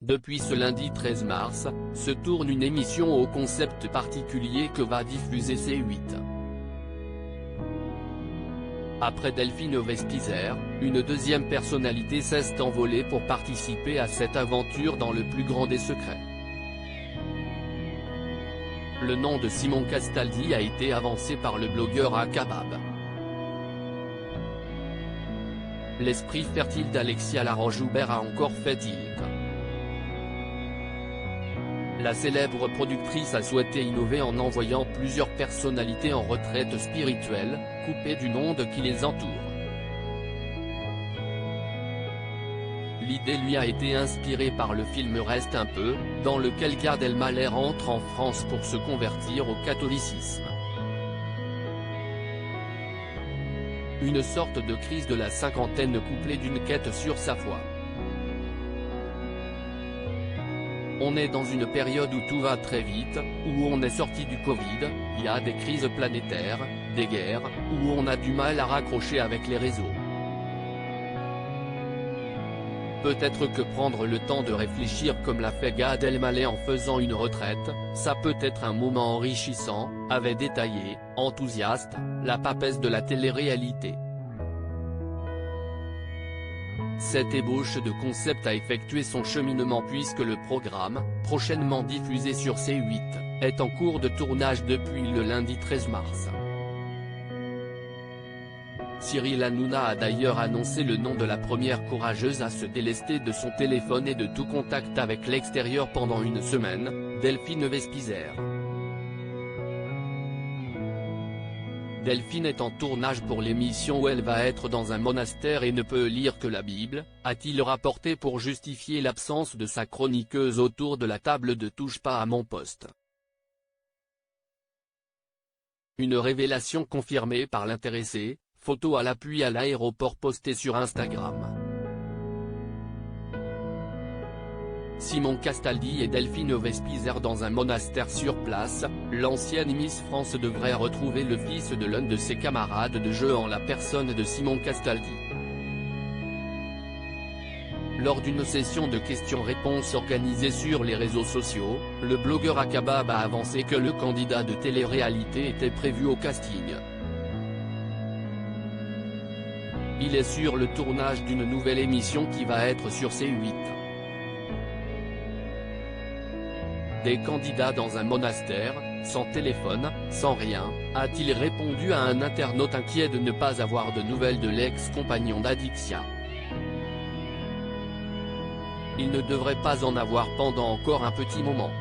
Depuis ce lundi 13 mars, se tourne une émission au concept particulier que va diffuser C8. Après Delphine Vespizer, une deuxième personnalité s'est envolée pour participer à cette aventure dans le plus grand des secrets. Le nom de Simon Castaldi a été avancé par le blogueur Akabab. L'esprit fertile d'Alexia Laroche-Joubert a encore fait tilt. La célèbre productrice a souhaité innover en envoyant plusieurs personnalités en retraite spirituelle, coupées du monde qui les entoure. L'idée lui a été inspirée par le film Reste un peu, dans lequel Gad Elmaleh rentre en France pour se convertir au catholicisme. Une sorte de crise de la cinquantaine couplée d'une quête sur sa foi. On est dans une période où tout va très vite, où on est sorti du Covid, il y a des crises planétaires, des guerres, où on a du mal à raccrocher avec les réseaux. Peut-être que prendre le temps de réfléchir comme l'a fait Gad Elmaleh en faisant une retraite, ça peut être un moment enrichissant, avait détaillé, enthousiaste, la papesse de la télé-réalité. Cette ébauche de concept a effectué son cheminement puisque le programme, prochainement diffusé sur C8, est en cours de tournage depuis le lundi 13 mars. Cyril Hanouna a d'ailleurs annoncé le nom de la première courageuse à se délester de son téléphone et de tout contact avec l'extérieur pendant une semaine, Delphine Vespizer. Delphine est en tournage pour l'émission où elle va être dans un monastère et ne peut lire que la Bible, a-t-il rapporté pour justifier l'absence de sa chroniqueuse autour de la table de Touche pas à mon poste. Une révélation confirmée par l'intéressé, photo à l'appui à l'aéroport postée sur Instagram. Simon Castaldi et Delphine Vespizer dans un monastère sur place, l'ancienne Miss France devrait retrouver le fils de l'un de ses camarades de jeu en la personne de Simon Castaldi. Lors d'une session de questions-réponses organisée sur les réseaux sociaux, le blogueur Akabab a avancé que le candidat de télé-réalité était prévu au casting. Il est sur le tournage d'une nouvelle émission qui va être sur C8. Des candidats dans un monastère, sans téléphone, sans rien, a-t-il répondu à un internaute inquiet de ne pas avoir de nouvelles de l'ex-compagnon d'Adixia. Il ne devrait pas en avoir pendant encore un petit moment.